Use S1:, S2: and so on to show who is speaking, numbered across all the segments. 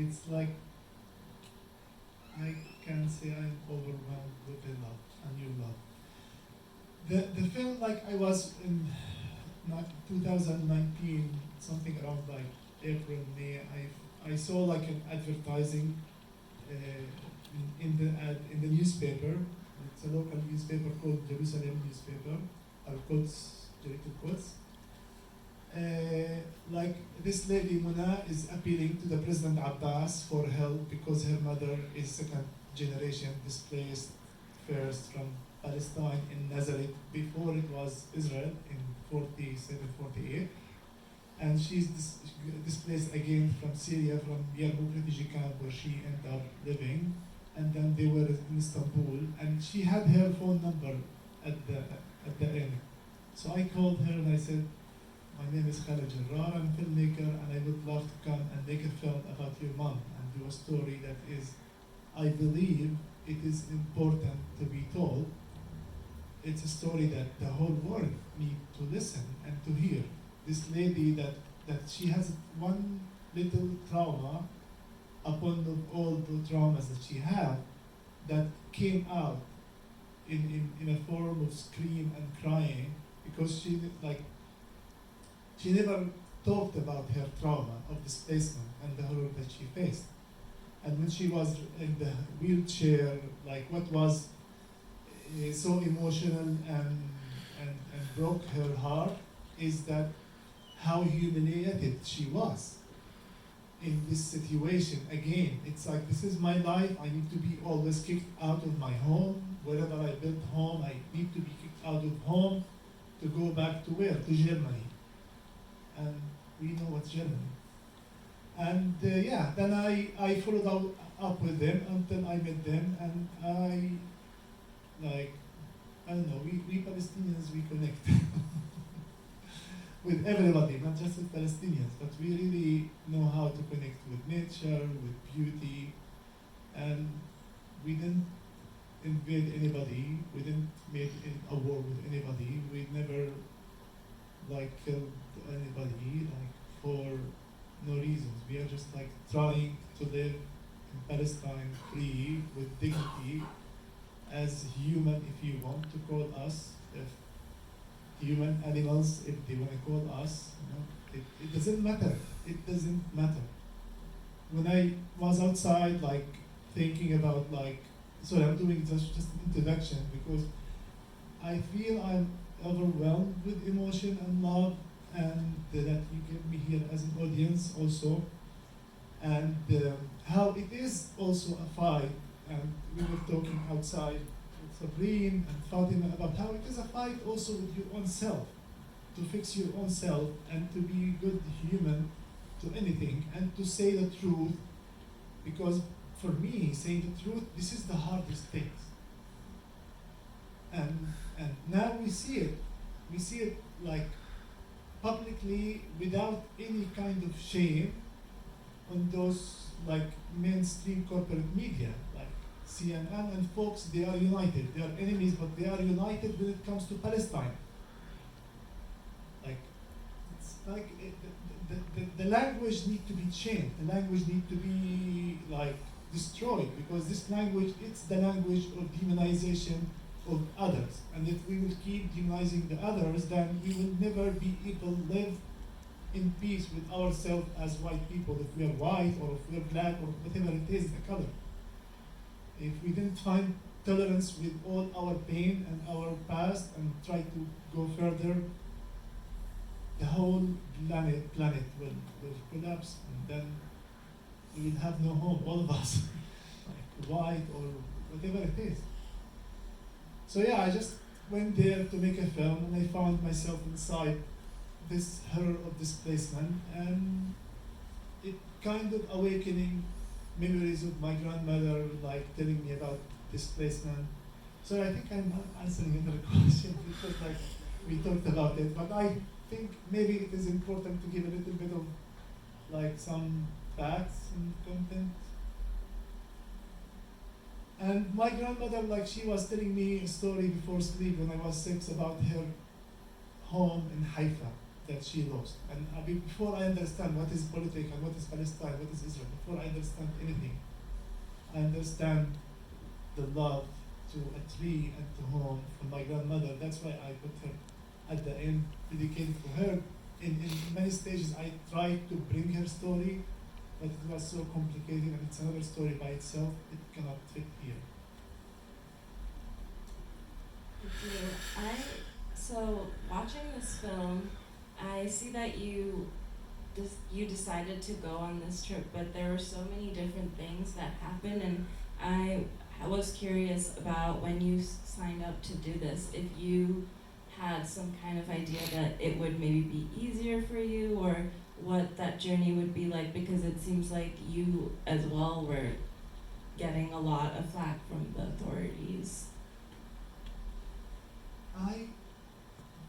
S1: it's like I can say I'm overwhelmed with the love and your love. The film, like I was in 2019, something around like April, May. I saw like an advertising in the newspaper. It's a local newspaper called Jerusalem newspaper, Al Quds, Jericho Quds. Like this lady Muna is appealing to the President Abbas for help because her mother is second generation displaced first from Palestine in Nazareth before it was Israel in 47, 48. And she's displaced again from Syria, from Yarmouk refugee camp where she ended up living. And then they were in Istanbul, and she had her phone number at the end. So I called her and I said, my name is Khaled Jarrar, I'm a filmmaker, and I would love to come and make a film about your mom and do a story that is, I believe, it is important to be told. It's a story that the whole world need to listen and to hear. This lady that she has one little trauma upon all the traumas that she had that came out in a form of scream and crying because she never talked about her trauma of displacement and the horror that she faced. And when she was in the wheelchair, like what was so emotional and broke her heart is that how humiliated she was in this situation. Again, it's like, this is my life, I need to be always kicked out of my home. Wherever I built home, I need to be kicked out of home to go back to where? To Germany. And we know what's Germany. And yeah, then I followed up with them until I met them, and I don't know, we Palestinians, we connect with everybody, not just with Palestinians, but we really know how to connect with nature, with beauty, and we didn't invade anybody, we didn't make a war with anybody, we never killed anybody for no reasons. We are just trying to live in Palestine free with dignity as human, if you want to call us, if human animals, if they want to call us, it doesn't matter. It doesn't matter. When I was outside, thinking about sorry, I'm doing just an introduction because I feel I'm overwhelmed with emotion and love, and that you get me here as an audience also, and how it is also a fight. And we were talking outside with Sabrine and Fatima about how it is a fight also with your own self, to fix your own self and to be good human to anything and to say the truth, because for me, saying the truth, this is the hardest thing. And now we see it publicly without any kind of shame on those mainstream corporate media like CNN and Fox. They are united. They are enemies, but they are united when it comes to Palestine. The language need to be changed. The language need to be destroyed, because this language, it's the language of demonization of others. And if we will keep demonizing the others, then we will never be able to live in peace with ourselves as white people, if we are white or if we are black or whatever it is, the color. If we didn't find tolerance with all our pain and our past and try to go further, the whole planet will collapse, and then we will have no home, all of us, white or whatever it is. So yeah, I just went there to make a film, and I found myself inside this horror of displacement, and it kind of awakening memories of my grandmother, telling me about displacement. So I think I'm not answering another question because we talked about it, but I think maybe it is important to give a little bit of some facts and content. And my grandmother, she was telling me a story before sleep when I was 6 about her home in Haifa. that she lost. And before I understand what is politics and what is Palestine, what is Israel, before I understand anything, I understand the love to a tree and to home from my grandmother. That's why I put her at the end, dedicated to her. In many stages, I tried to bring her story, but it was so complicated and it's another story by itself. It cannot fit here.
S2: Thank you. So watching this film, I see that you decided to go on this trip, but there were so many different things that happened, and I was curious about when you signed up to do this, if you had some kind of idea that it would maybe be easier for you, or what that journey would be like, because it seems like you as well were getting a lot of flack from the authorities.
S1: I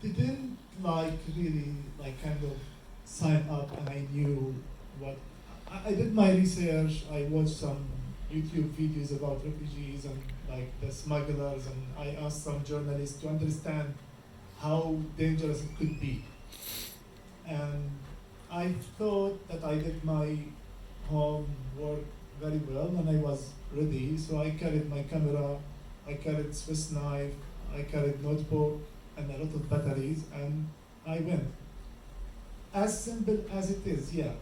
S1: didn't really kind of sign up, and I knew what I did my research. I watched some YouTube videos about refugees and like the smugglers, and I asked some journalists to understand how dangerous it could be. And I thought that I did my homework very well and I was ready. So I carried my camera, I carried Swiss knife, I carried notebook and a lot of batteries, and I went. As simple as it is, yeah.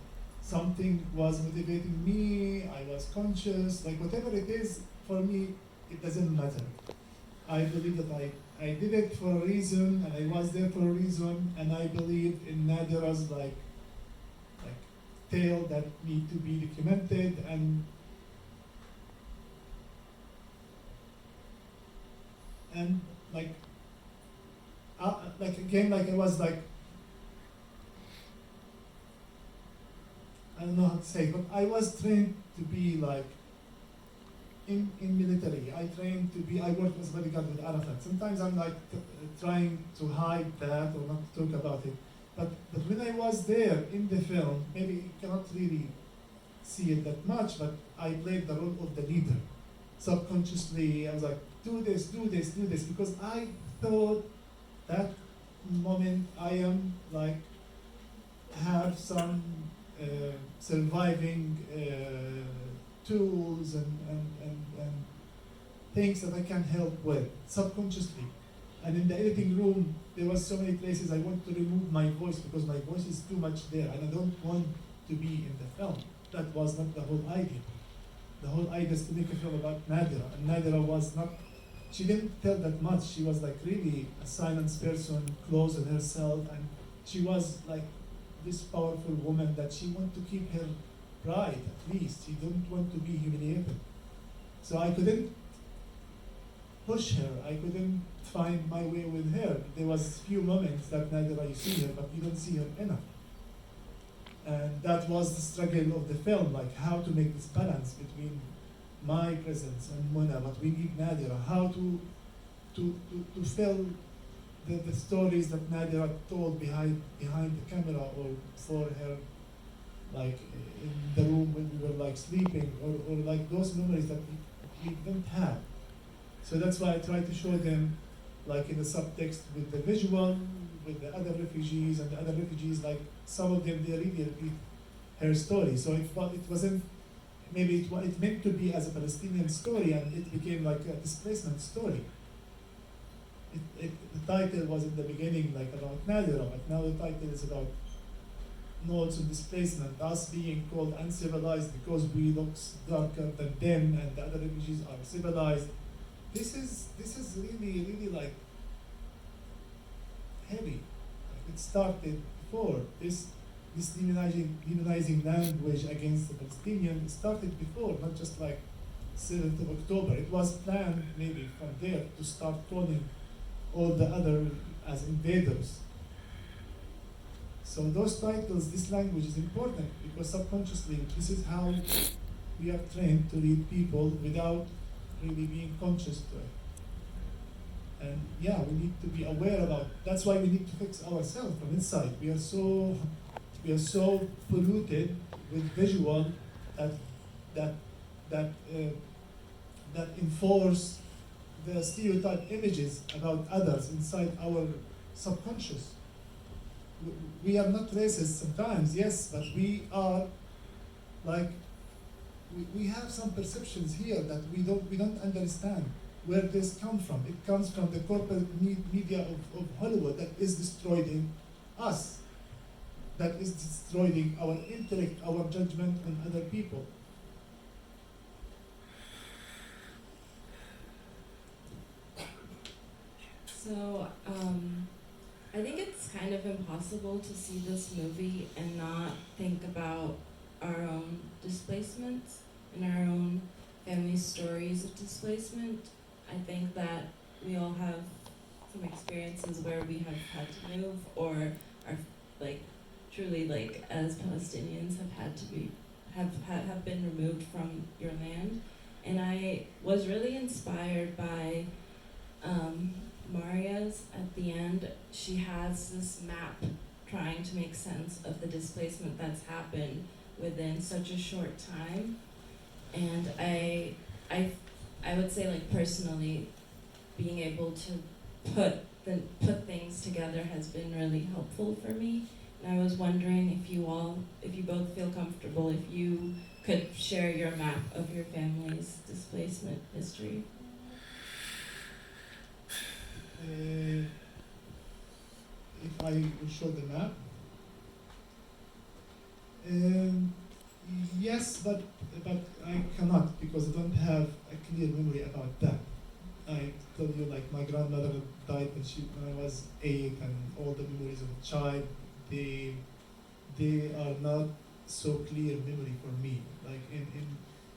S1: Something was motivating me, I was conscious, like whatever it is, for me, it doesn't matter. I believe that I did it for a reason, and I was there for a reason, and I believe in Nadira's like tale that need to be documented, and again, like I was like, I don't know how to say, but I was trained to be like in military. I trained to be. I worked as bodyguard with Arafat. Sometimes I'm like trying to hide that or not talk about it. But when I was there in the film, maybe you cannot really see it that much, but I played the role of the leader. Subconsciously, I was like, do this, do this, do this, because I thought that moment I am like have some surviving tools and things that I can help with subconsciously. And in the editing room, there was so many places I want to remove my voice because my voice is too much there, and I don't want to be in the film. That was not the whole idea. The whole idea is to make a film about Nadira, and Nadira was not. She didn't tell that much. She was like really a silent person, close in herself, and she was like this powerful woman that she wanted to keep her pride at least. She didn't want to be humiliated. So I couldn't push her. I couldn't find my way with her. There was few moments that Nadira you see her, but you don't see her enough. And that was the struggle of the film, like how to make this balance between my presence and Mona, but we need Nadira. How to fill the stories that Nadira told behind the camera, or for her, like in the room when we were like sleeping, or like those memories that we didn't have. So that's why I try to show them, like in the subtext with the visual, with the other refugees, and the other refugees, like some of them, they really repeat her story. So it wasn't, maybe it meant to be as a Palestinian story, and it became like a displacement story. The title was in the beginning like about Nadira, but now the title is about notes of displacement, us being called uncivilized because we look darker than them, and the other refugees are civilized. This is really like heavy. It started before this demonizing language against the Palestinians started before, not just like 7th of October. It was planned maybe from there to start calling all the other as invaders. So those titles, this language is important because subconsciously this is how we are trained to read people without really being conscious to it. And yeah, we need to be aware about. That's why we need to fix ourselves from inside. We are so polluted with visual that enforce the stereotype images about others inside our subconscious. we are not racist sometimes, yes, but we are like we have some perceptions here that we don't understand where this comes from. It comes from the corporate media of Hollywood that is destroying us, that is destroying our intellect, our judgment on other people.
S2: So, I think it's kind of impossible to see this movie and not think about our own displacements and our own family stories of displacement. I think that we all have some experiences where we have had to move or are like truly like as Palestinians have had to be have been removed from your land. And I was really inspired by Maria's at the end. She has this map trying to make sense of the displacement that's happened within such a short time. And I would say like personally being able to put things together has been really helpful for me. And I was wondering if you both feel comfortable, if you could share your map of your family's displacement history.
S1: If I will show the map, um, yes, but I cannot because I don't have a clear memory about that. I told you like my grandmother died when I was 8, and all the memories of a child, they are not so clear memory for me. Like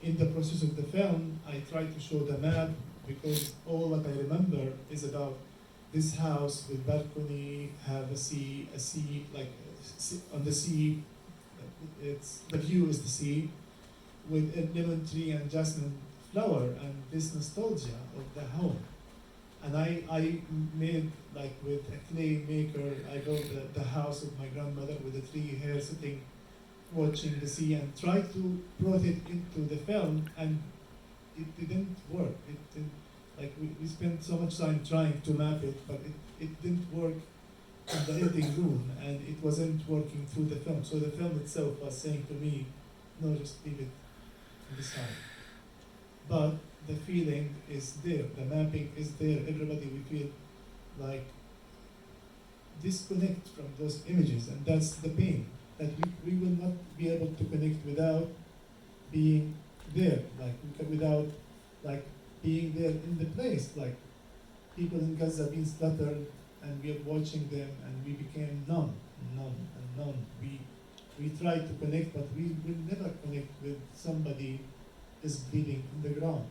S1: in the process of the film, I try to show the map because all what I remember is about this house with balcony, have a sea, like on the sea. It's the view is the sea, with a lemon tree and jasmine flower and this nostalgia of the home. And I made like with a clay maker, I built the house of my grandmother with the tree here sitting, watching the sea, and tried to brought it into the film, and it didn't work. It didn't, like we spent so much time trying to map it, but it didn't work in the editing room, and it wasn't working through the film. So the film itself was saying to me, no, just leave it in this time. But the feeling is there, the mapping is there. Everybody, we feel like disconnect from those images, and that's the pain, that we will not be able to connect without being there, like without like being there in the place, like people in Gaza being slaughtered, and we are watching them, and we became numb. We try to connect, but we will never connect with somebody is bleeding in the ground.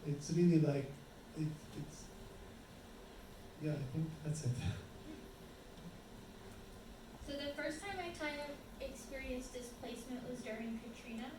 S1: It's really like it's yeah. I think that's it.
S3: So the first time I kind of experienced displacement was during Katrina.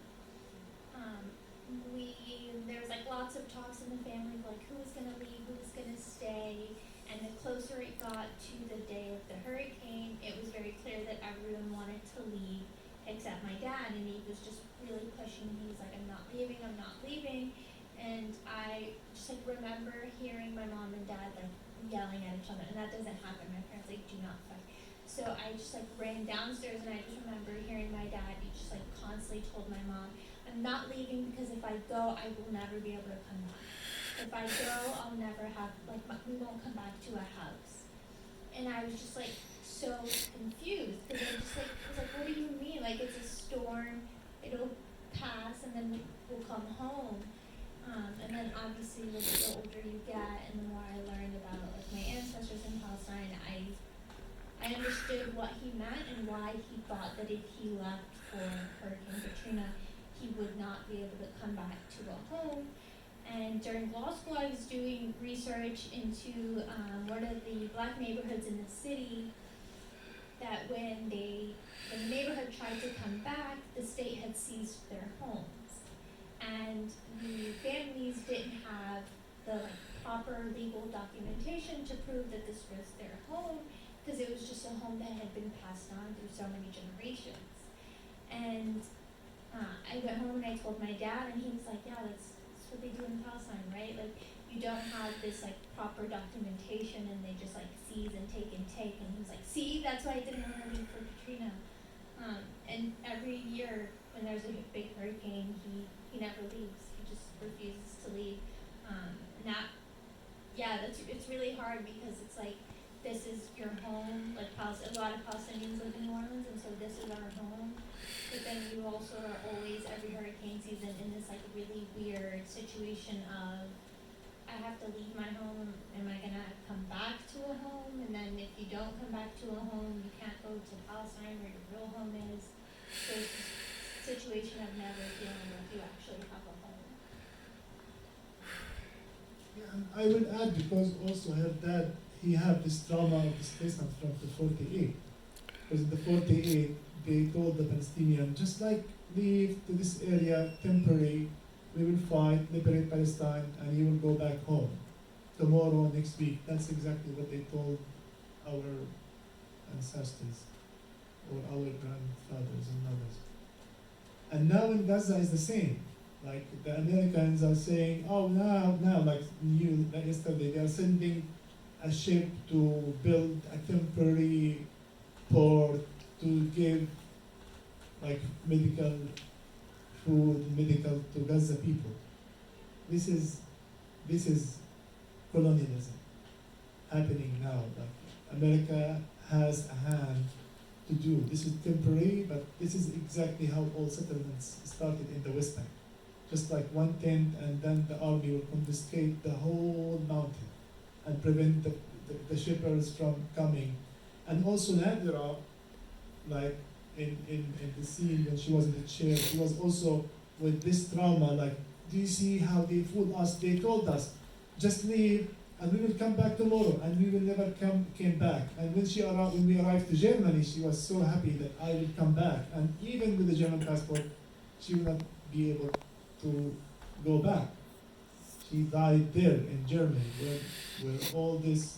S3: There was like lots of talks in the family like who was gonna leave, who was gonna stay, and the closer it got to the day of the hurricane, it was very clear that everyone wanted to leave except my dad, and he was just really pushing. He was like, I'm not leaving. And I just like remember hearing my mom and dad like yelling at each other, and that doesn't happen. My parents like do not fight. So I just like ran downstairs, and I just remember hearing my dad. He just like constantly told my mom, I'm not leaving because if I go, I will never be able to come back. If I go, I'll never have, like, we won't come back to a house. And I was just like so confused because I was like, what do you mean? Like, it's a storm, it'll pass, and then we'll come home. And then obviously the older you get and the more I learned about like my ancestors in Palestine, I understood what he meant and why he thought that if he left for Hurricane Katrina, he would not be able to come back to a home. And during law school, I was doing research into one of the black neighborhoods in the city that when the neighborhood tried to come back, the state had seized their homes. And the families didn't have the like, proper legal documentation to prove that this was their home, because it was just a home that had been passed on through so many generations. And I went home and I told my dad, and he was like, yeah, that's what they do in Palestine, right? Like, you don't have this like proper documentation and they just like seize and take, and he's like, see, that's why I didn't want to leave for Katrina. And every year when there's a big hurricane, he never leaves. He just refuses to leave. And that, yeah, it's really hard because it's like, this is your home. Like a lot of Palestinians live in New Orleans, and so this is our home. But then you also are always, every hurricane season, in this like really weird situation of, I have to leave my home. Am I gonna come back to a home? And then if you don't come back to a home, you can't go to Palestine where your real home is. So it's this situation of never feeling like you actually have a home.
S1: Yeah, and I will add, because also her dad, he had this trauma of displacement from the 48. Because in the 48, they told the Palestinians, just like leave to this area temporary, we will fight, liberate Palestine, and you will go back home tomorrow, next week. That's exactly what they told our ancestors or our grandfathers and mothers. And now in Gaza is the same. Like the Americans are saying, oh, now, like yesterday, they are sending a ship to build a temporary port to give like medical food, medical to Gaza people. This is colonialism happening now. Like America has a hand to do. This is temporary, but this is exactly how all settlements started in the West Bank. Just like one tent, and then the army will confiscate the whole mountain and prevent the shippers from coming. And also Nadira, like in the scene when she was in the chair, she was also with this trauma, like, do you see how they fooled us? They told us, just leave and we will come back tomorrow, and we will never came back. And when we arrived to Germany, she was so happy that I will come back. And even with the German passport, she will not be able to go back. She died there in Germany, where all this,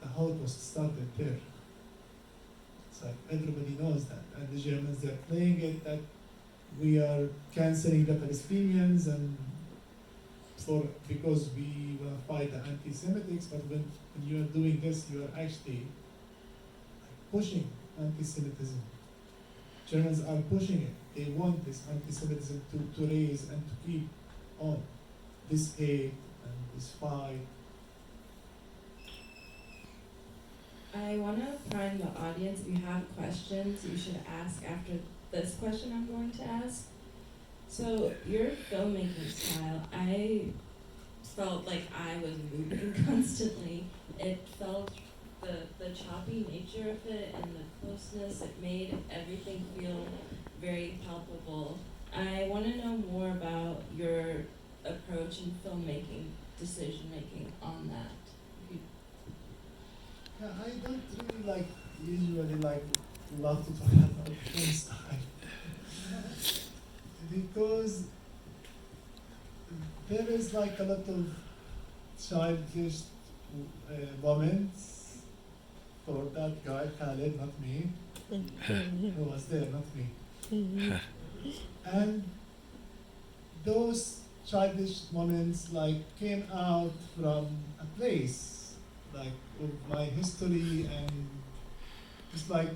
S1: the Holocaust started there. It's like everybody knows that. And the Germans, they're playing it that we are canceling the Palestinians and because we want to fight the anti-Semitics, but when you are doing this, you are actually pushing anti-Semitism. Germans are pushing it. They want this anti-Semitism to raise and to keep on this hate and this fight.
S2: I want to prime the audience. If you have questions, you should ask after this question I'm going to ask. So your filmmaking style, I felt like I was moving constantly. It felt the choppy nature of it and the closeness, it made everything feel very palpable. I want to know more about your approach in filmmaking, decision making on that. If you
S1: Yeah, I don't usually love to talk about film style. Because there is like a lot of childish moments for that guy, Khaled, not me, who was there, not me. And those childish moments came out from a place of my history, and it's like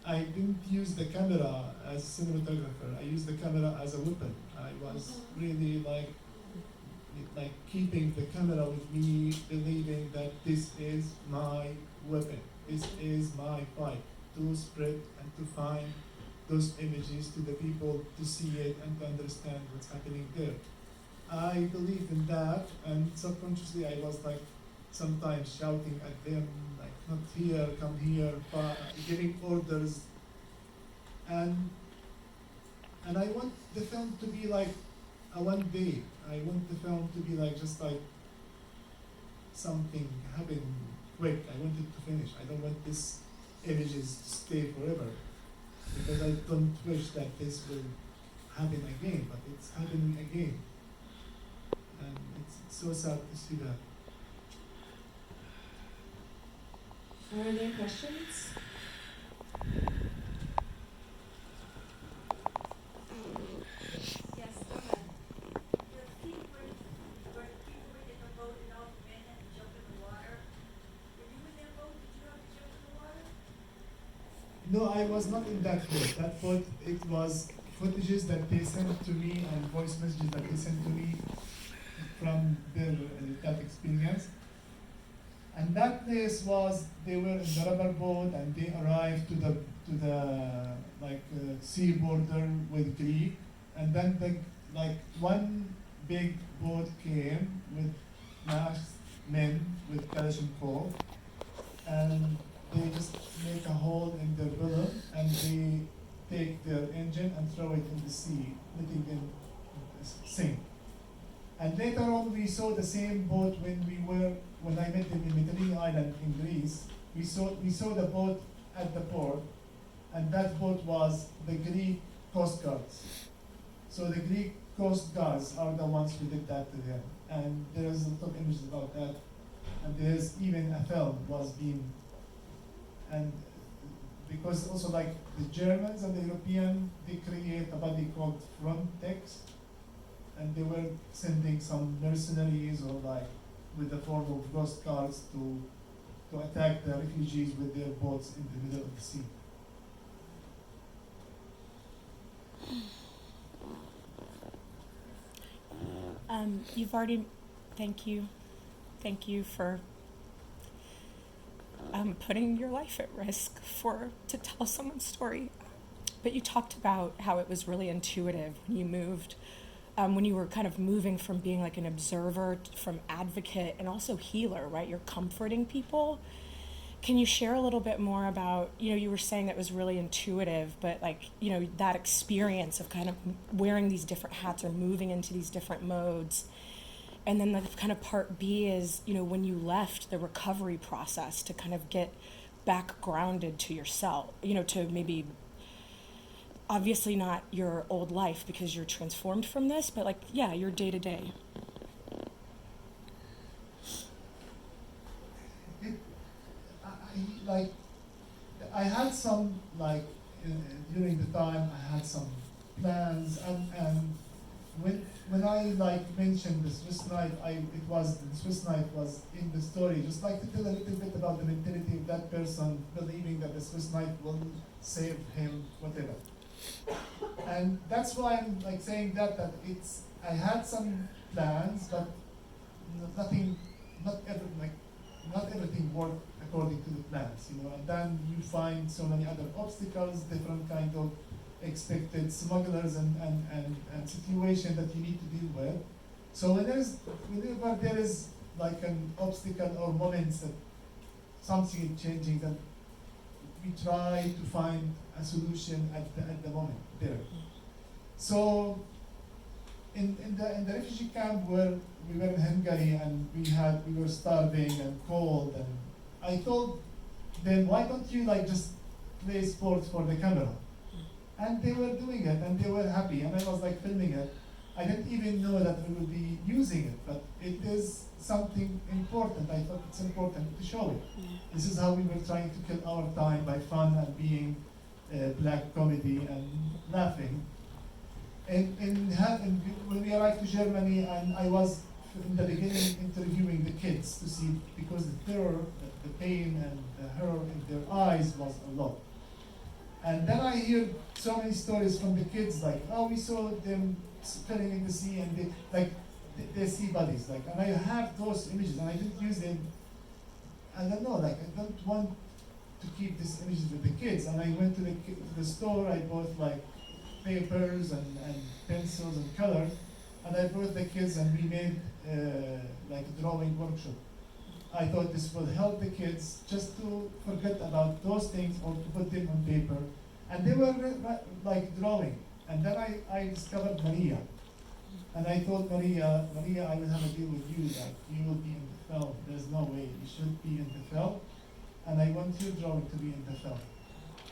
S1: I didn't use the camera as a cinematographer. I used the camera as a weapon. I was really keeping the camera with me, believing that this is my weapon. This is my fight to spread and to find those images to the people, to see it and to understand what's happening there. I believed in that, and subconsciously I was sometimes shouting at them, not here, come here, giving orders. And I want the film to be like a one day. I want the film to be just something happen quick. I want it to finish. I don't want these images to stay forever, because I don't wish that this will happen again, but it's happening again. And it's so sad to see that.
S2: Are there questions?
S4: Yes, go ahead. The key word that
S1: No, I was not in that boat. That boat, it was footages that they sent to me and voice messages that they sent to me from their that experience. And that place was, they were in the rubber boat and they arrived to the sea border with Greek, and then one big boat came with masked men with Kalashnikov, and they just make a hole in their billet and they take their engine and throw it in the sea, letting them sink. And later on, we saw the same boat when I met them in Mytilene Island in Greece. We saw the boat at the port, and that boat was the Greek Coast Guards. So the Greek Coast Guards are the ones who did that to them. And there's a lot of images about that. And there's even a film was being, and because also like the Germans and the European, they create a body called Frontex, and they were sending some mercenaries or like with the form of ghost guards to attack the refugees with their boats in the middle of the sea.
S4: You've already, thank you for putting your life at risk to tell someone's story. But you talked about how it was really intuitive when you moved, when you were kind of moving from being like an observer, from advocate, and also healer, right? You're comforting people. Can you share a little bit more about, you were saying that it was really intuitive, but that experience of kind of wearing these different hats or moving into these different modes. And then the kind of part B is, when you left, the recovery process to kind of get back grounded to yourself, to maybe, obviously not your old life because you're transformed from this, but your day to day.
S1: I had some during the time I had some plans, and when I mentioned the Swiss knife, the Swiss knife was in the story, just to tell a little bit about the mentality of that person believing that the Swiss knife will save him, whatever. And that's why I'm saying that I had some plans, but not everything worked according to the plans, and then you find so many other obstacles, different kind of expected smugglers and situation that you need to deal with. So whenever there is an obstacle or moments that something is changing, that we try to find a solution at the moment there. So in the refugee camp where we were in Hungary and we were starving and cold, and I told them, why don't you just play sports for the camera? And they were doing it and they were happy, and I was filming it. I didn't even know that we would be using it, but it is something important. I thought it's important to show it. This is how we were trying to kill our time, by fun and being black comedy and laughing. And when we arrived to Germany, and I was in the beginning interviewing the kids to see, because the terror, the pain and the horror in their eyes was a lot. And then I hear so many stories from the kids, we saw them spilling in the sea, and they see bodies, and I have those images, and I didn't use them. I don't know, I don't want to keep these images with the kids. And I went to the store, I bought papers and pencils and colors, and I brought the kids, and we made a drawing workshop. I thought this will help the kids just to forget about those things or to put them on paper. And they were drawing. And then I discovered Maria. And I told Maria, I will have a deal with you that you will be in the film. There's no way you should be in the film. And I want your drawing to be in the film.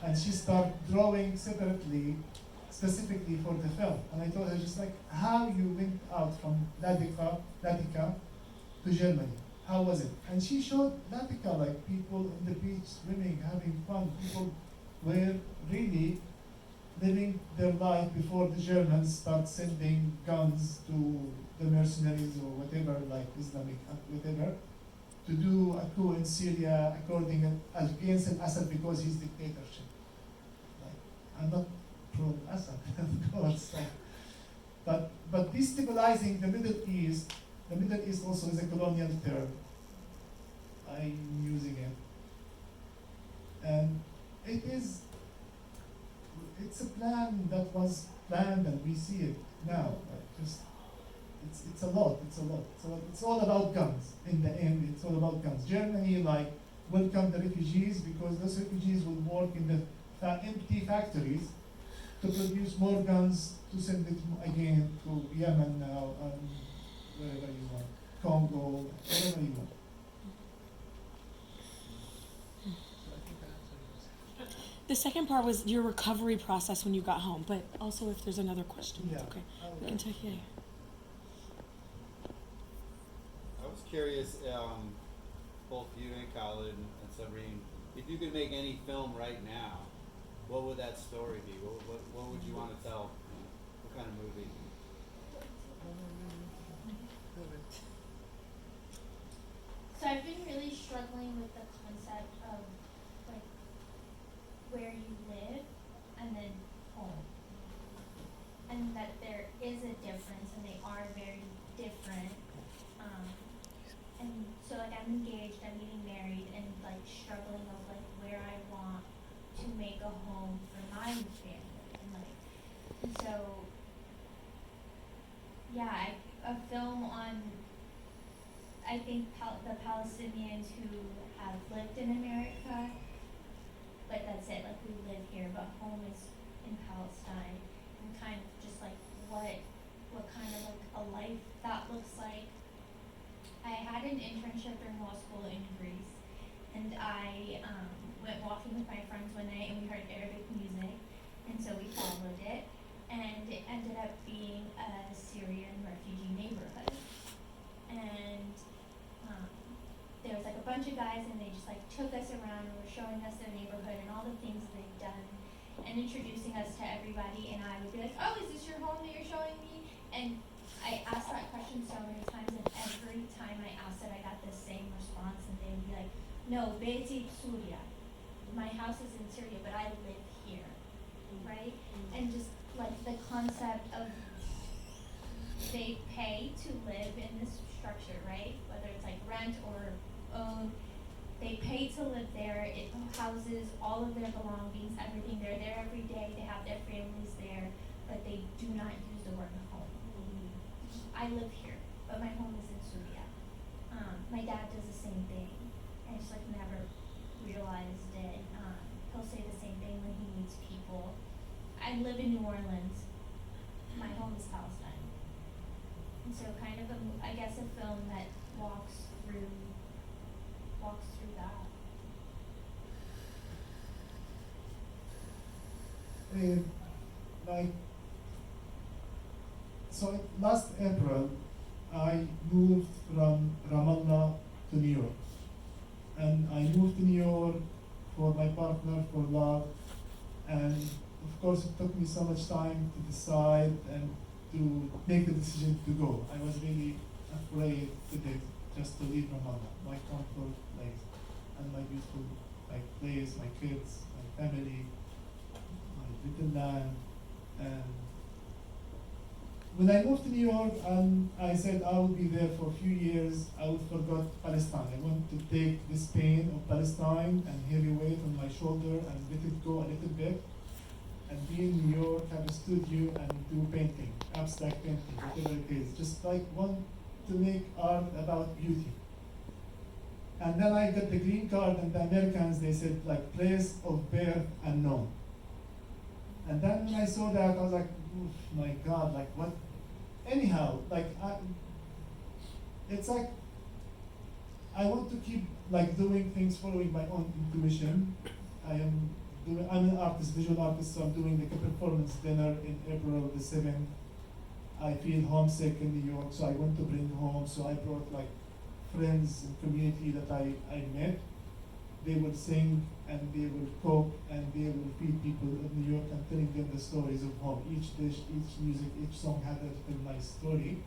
S1: And she started drawing separately, specifically for the film. And I told her just how you went out from Latika to Germany. How was it? And she showed Latika, people on the beach swimming, having fun. People were really living their life before the Germans start sending guns to the mercenaries or whatever, Islamic, whatever, to do a coup in Syria against Assad because he's dictatorship. destabilizing the Middle East. The Middle East also is a colonial term. I'm using it. And it's a plan that was planned and we see it now. It's a lot. It's all about guns in the end. It's all about guns. Germany welcome the refugees because those refugees will work in the empty factories to produce more guns to send it again to Yemen now and wherever you want, Congo, wherever you want.
S4: The second part was your recovery process when you got home, but also if there's another question, it's
S1: Yeah.
S4: okay. We can take it.
S5: I was curious, both you and Khalid and Sabrine, if you could make any film right now, what would that story be? What would you want to tell? What kind of movie?
S3: So I've been really struggling with the concept of like where you live and then home. And that there is a difference and they are very different. And so like I'm engaged, I'm getting married and like struggling of like where I want to make a home for my family and so yeah, a film on I think the Palestinians who have lived in America, but that's it, like we live here, but home is in Palestine, and kind of just like what kind of like a life that looks like. I had an internship during law school in Greece, and I went walking with my friends one night and we heard Arabic music, and so we followed it, and it ended up being a Syrian refugee neighborhood. And there was like a bunch of guys and they just like took us around and were showing us their neighborhood and all the things they've done and introducing us to everybody, and I would be like, oh, is this your home that you're showing me? And I asked that question so many times, and every time I asked it I got the same response, and they would be like, no, Beiti Surya. My house is in Syria, but I live here, right? And just like the concept of they pay to live in this structure, right? Whether it's like rent or own, they pay to live there. It houses all of their belongings, everything. They're there every day. They have their families there, but they do not use the word home. I live here, but my home is in Syria. My dad does the same thing. I just like never realized it. He'll say the same thing when he meets people. I live in New Orleans. My home is Palestine. And so kind of I guess a film that walks through that.
S1: So last April, I moved from Ramallah to New York. And I moved to New York for my partner, for love. And of course, it took me so much time to decide and to make the decision to go. I was really afraid just to leave Ramallah, my comfort place, and my beautiful place, my kids, my family, my little land. And when I moved to New York, and I said I will be there for a few years, I would forget Palestine. I want to take this pain of Palestine and heavy weight on my shoulder and let it go a little bit, and be in New York, have a studio, and do painting, abstract painting, whatever it is. Just want to make art about beauty. And then I got the green card, and the Americans, they said place of birth unknown. And then when I saw that, I was like, oof, my God, what? Anyhow, it's I want to keep doing things following my own intuition. I'm an artist, visual artist, so I'm doing a performance dinner in April the 7th. I feel homesick in New York, so I want to bring home. So I brought friends and community that I met. They will sing and they will cook and they will feed people in New York and telling them the stories of home. Each dish, each music, each song had a nice story.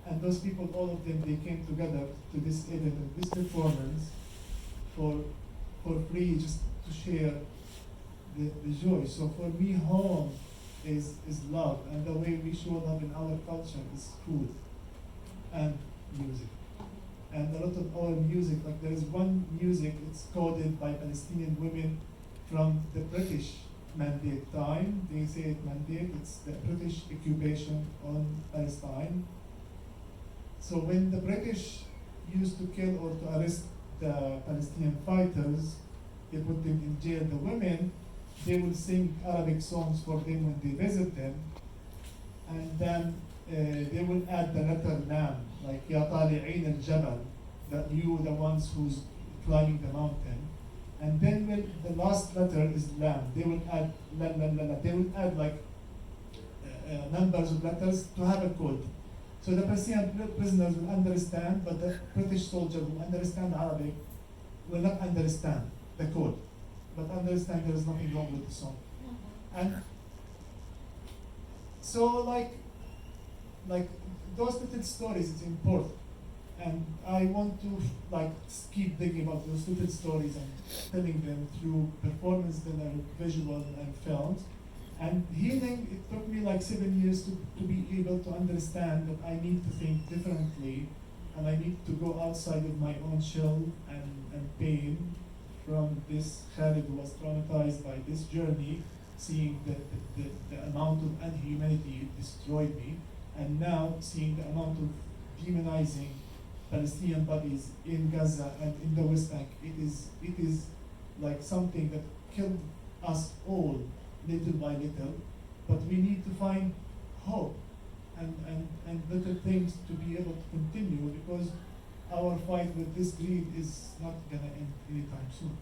S1: And those people, all of them, they came together to this event and this performance for free, just to share the joy. So for me, home is love, and the way we show love in our culture is food and music. And a lot of our music, like there is one music, it's coded by Palestinian women from the British mandate time. They say it mandate, it's the British occupation on Palestine. So when the British used to kill or to arrest the Palestinian fighters, they put them in jail. The women, they would sing Arabic songs for them when they visit them, and then they will add the letter Lam, like Ya Tali'in al-Jabal, that you, the ones who's climbing the mountain. And then when the last letter is Lam, they will add la la la la. They will add like numbers of letters to have a code. So the Palestinian prisoners will understand, but the British soldier who understand Arabic will not understand the code, but understand there is nothing wrong with the song. And so like those little stories, it's important. And I want to like keep thinking about those little stories and telling them through performance, then visual and films. And healing, it took me like 7 years to be able to understand that I need to think differently, and I need to go outside of my own shell and pain from this Khalid who was traumatized by this journey, seeing the amount of inhumanity it destroyed me, and now seeing the amount of demonizing Palestinian bodies in Gaza and in the West Bank. It is like something that killed us all little by little, but we need to find hope and little things to be able to continue, because our fight with this greed is not gonna end anytime soon.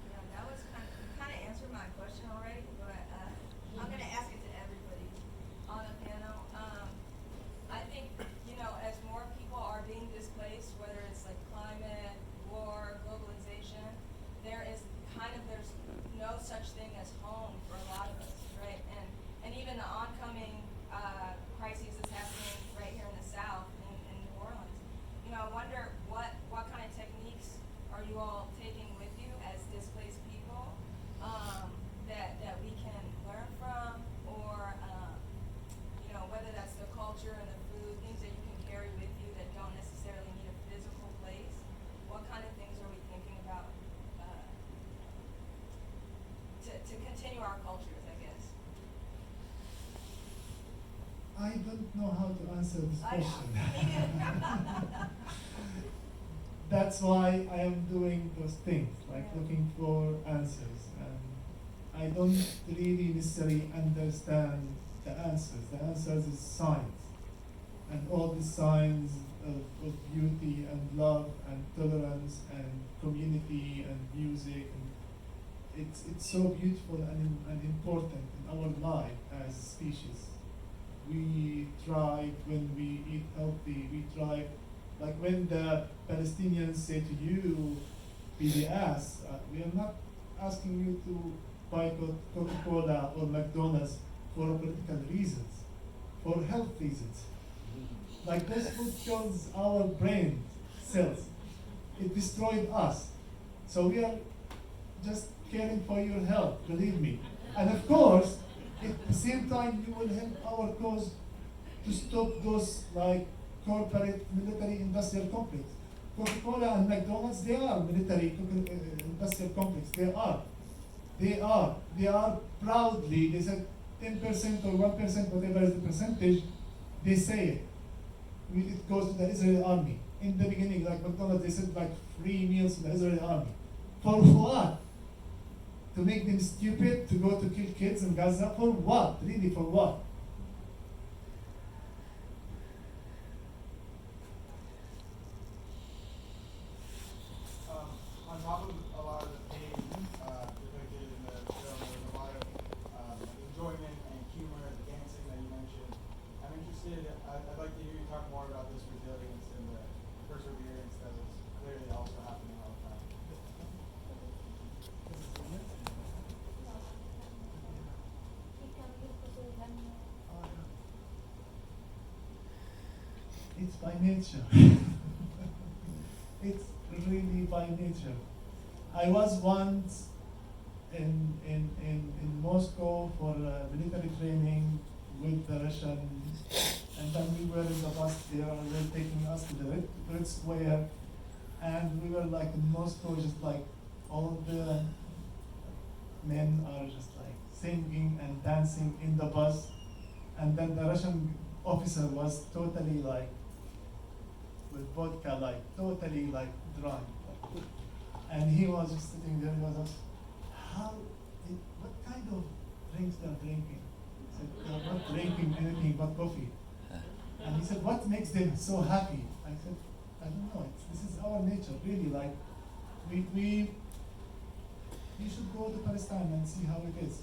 S6: Yeah, that was you kind of answered my question already, but I'm going to ask it to everybody on the panel. I think, as more people are being displaced, whether it's like climate, war, globalization, there's no such thing as home for a lot of us, right? And even the oncoming crises that's happening right here in the South, in New Orleans. I wonder what kind of techniques are you all taking with you as displaced people that we can learn from, or whether that's the culture and the food, things that you can carry with you that don't necessarily need a physical place. What kind of things are we thinking about to continue our cultures, I guess?
S1: I don't know how to answer this
S6: I know.
S1: question. That's why I am doing those things, like
S6: Yeah.
S1: looking for answers. And I don't really necessarily understand the answers. The answers is science. And all the signs of beauty and love and tolerance and community and music. And it's so beautiful and important in our life as a species. We thrive when we eat healthy. We thrive, like when the Palestinians say to you, BDS, we are not asking you to boycott Coca-Cola or McDonald's for political reasons, for health reasons. Like this food kills our brain cells. It destroyed us. So we are just caring for your health, believe me. And of course, at the same time, you will help our cause to stop those like corporate military industrial complex. Coca-Cola and McDonald's, they are military industrial complex. They are proudly, they said 10% or 1%, whatever is the percentage, they say it. It goes to the Israeli army. In the beginning, like McDonald's, they said like free meals to the Israeli army. For what? To make them stupid, to go to kill kids in Gaza? For what? Really, for what?
S7: On top of a lot of the pain depicted in the film, there's a lot of enjoyment and humor, the dancing that you mentioned. I'm interested, I'd like to hear you talk more about this resilience and the perseverance that is clearly also happening all the time.
S1: It's by nature. It's really by nature. I was once in Moscow for military training with the Russians, and then we were in the bus there, and they were taking us to the Red Square, and we were like in Moscow, just like all the men are just like singing and dancing in the bus, and then the Russian officer was totally like with vodka, like totally like drunk, and he was just sitting there. He was just, what kind of drinks they're drinking? He said, they're not drinking anything but coffee. And he said, what makes them so happy? I said, I don't know. This is our nature, really. Like, you should go to Palestine and see how it is.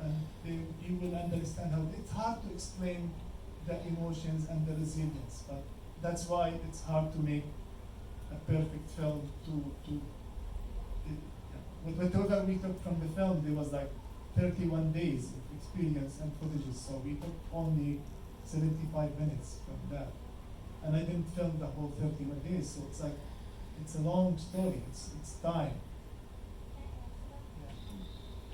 S1: And then you will understand how it's hard to explain the emotions and the resilience, but that's why it's hard to make a perfect film whatever we took from the film, there was like 31 days of experience and footages, so we took only 75 minutes from that. And I didn't film the whole 31 days, so it's like, it's a long story, it's time.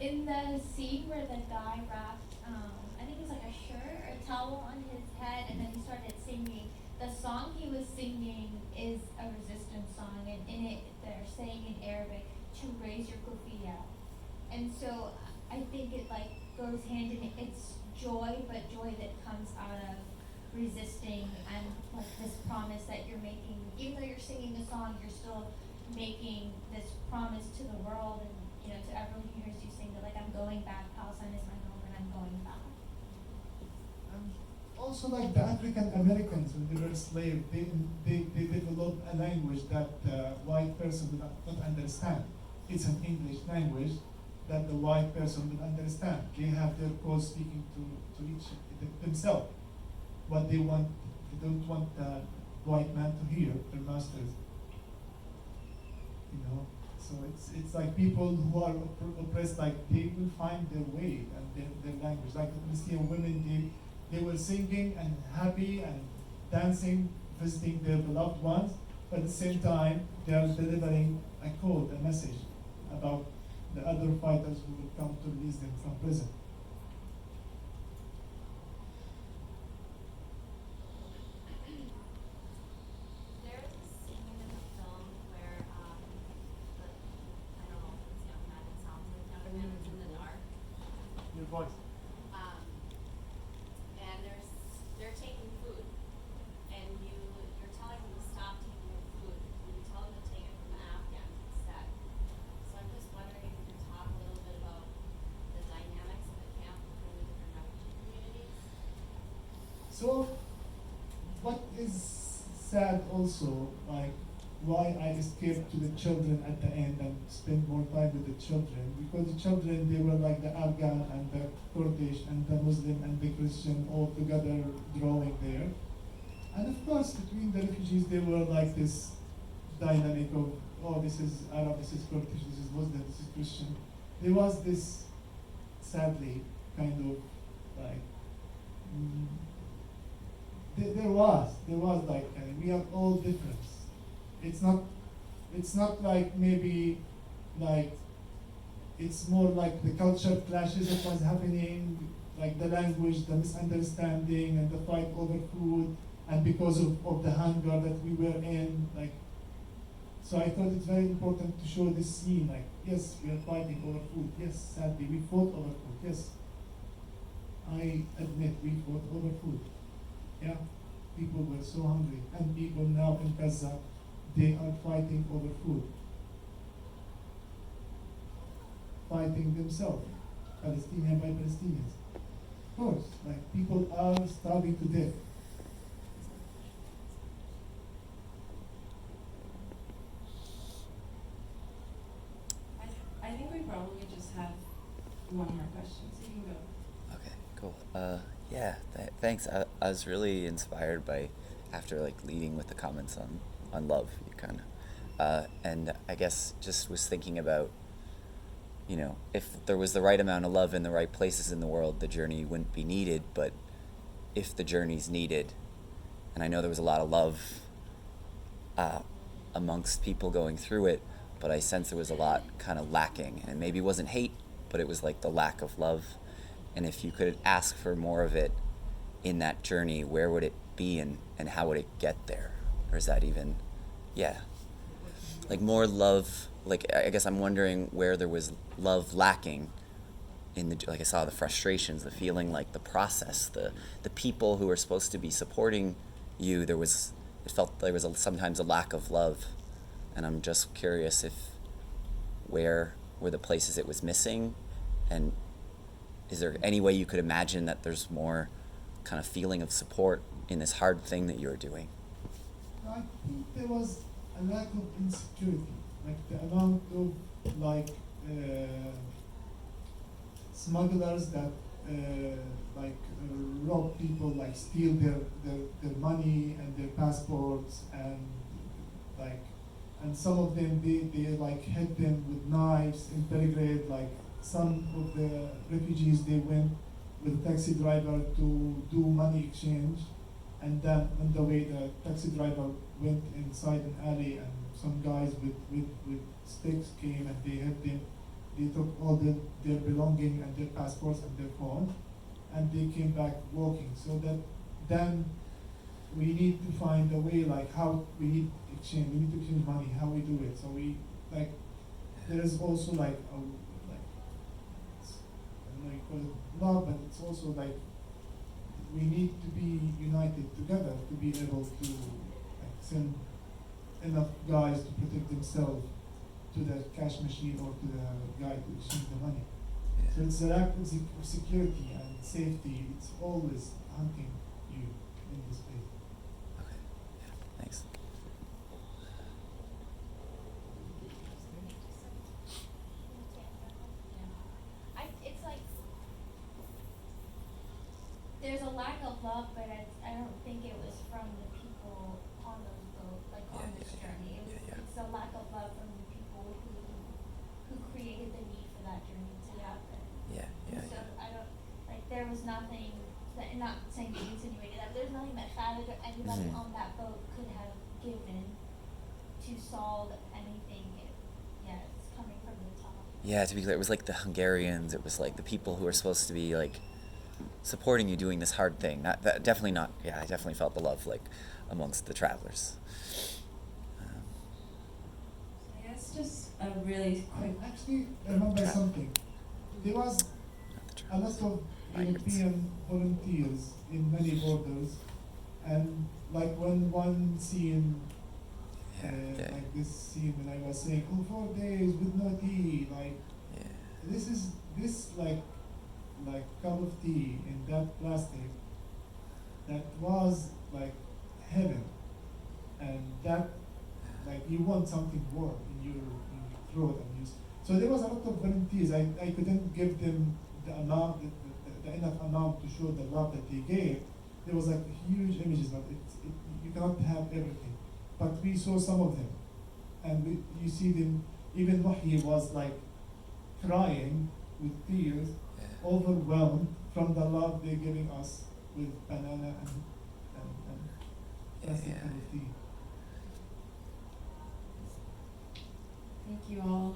S3: In the scene where the guy wrapped, I think it was like a shirt or a towel on his head, and then he started singing. The song he was singing is a resistance song, and in it they're saying in Arabic, to raise your kufiya. And so I think it like goes hand in, it's joy, but joy that comes out of resisting and like this promise that you're making. Even though you're singing the song, you're still making this promise to the world and, you know, to everyone who hears you sing that like, I'm going back, Palestine is my home, and I'm going back.
S1: Also, like the African Americans when they were slaves, they developed a language that the white person would not understand. It's an English language that the white person would understand. They have their code speaking to each themselves. What they want, they don't want the white man to hear, their masters. You know, so it's like people who are oppressed, like they will find their way and their language. Like the Palestinian women, they were singing and happy and dancing, visiting their beloved ones, but at the same time, they are delivering a code, a message about the other fighters who will come to release them from prison.
S8: There is a scene in the film where I don't know if it's young man, it sounds like young man is in the dark.
S1: Your voice.
S8: And they're taking food, and you're telling them to stop taking their food, and you tell them to take it from the Afghans instead. So I'm just wondering if you could talk a little bit about the dynamics of the camp between the different refugee communities.
S1: So, what is sad also, like, why I escaped to the children at the end and spent more time with the children, because the children, they were like the Afghan and the Kurdish and the Muslim and the Christian all together drawing there. And of course, between the refugees, they were like this dynamic of, oh, this is Arab, this is Kurdish, this is Muslim, this is Christian. There was this, sadly, kind of like, there was like, we are all different. It's not like maybe like, it's more like the culture clashes that was happening, like the language, the misunderstanding and the fight over food, and because of the hunger that we were in, like, so I thought it's very important to show this scene, like, yes, we are fighting over food, yes, sadly, we fought over food, yes. I admit we fought over food, yeah. People were so hungry, and people now in Gaza, they are fighting over food. Fighting themselves, Palestinian by Palestinians. Of course, like people are starving to death.
S2: I think we probably just have one more question, so you can go.
S9: Okay, cool. Yeah, thanks. I was really inspired by, after like leading with the comments on love, you kind of, and I guess just was thinking about, you know, if there was the right amount of love in the right places in the world, the journey wouldn't be needed. But if the journey's needed, and I know there was a lot of love amongst people going through it, but I sense there was a lot kind of lacking, and maybe it wasn't hate, but it was like the lack of love. And if you could ask for more of it in that journey, where would it be, and how would it get there? Or is that even, yeah, like more love? Like, I guess I'm wondering where there was love lacking in the, like I saw the frustrations, the feeling, like the process, the people who were supposed to be supporting you, it felt there was sometimes a lack of love. And I'm just curious if where were the places it was missing, and is there any way you could imagine that there's more kind of feeling of support in this hard thing that you're doing?
S1: I think there was a lack of insecurity, like the amount of like smugglers that rob people, like steal their money and their passports, and like, and some of them they like hit them with knives in Belgrade. Like some of the refugees, they went with a taxi driver to do money exchange, and then on the way the taxi driver went inside an alley, and some guys with sticks came and they hit them. They took all their belongings and their passports and their phone, and they came back walking. So that then we need to find a way, like how we need to exchange money, how we do it. So we, like, there is also like a, like, I don't know, you call it love, but it's also like we need to be united together to be able to like send enough guys to protect themselves to the cash machine or to the guy to exchange the money. So it's a lack of security and safety. It's always hunting you in this place.
S9: Okay. Yeah. Thanks.
S3: It's like there's a lack of love, but I don't think it was from the people on the boat, like on this journey. It's a lack of love from the people who created the need for that journey to happen. So I don't, like, there was nothing that, not saying to insinuate that, but there's nothing that Khalid or anybody
S9: Mhm.
S3: on that boat could have given to solve anything. It's coming from the top.
S9: Yeah, to be clear, it was like the Hungarians. It was like the people who were supposed to be like supporting you doing this hard thing. Not that, definitely not. Yeah, I definitely felt the love like amongst the travelers.
S2: I guess just a really quick.
S1: I actually remember
S9: Tra-
S1: something. There was
S9: Not the
S1: a lot
S9: travelers.
S1: of
S9: Migrants.
S1: European volunteers in many borders, and like one scene,
S9: Yeah.
S1: like this scene when I was saying, "Oh, 4 days with no tea," like
S9: Yeah.
S1: this like cup of tea in that plastic, that was like heaven, and that like you want something warm in your throat, and so there was a lot of volunteers. I couldn't give them the amount, the enough amount to show the love that they gave. There was like huge images, but you cannot have everything. But we saw some of them, and you see them. Even Wahi was like crying with tears,
S9: Yeah.
S1: overwhelmed from the love they're giving us with banana and plastic
S9: Yeah.
S1: cup of tea.
S2: Thank you all.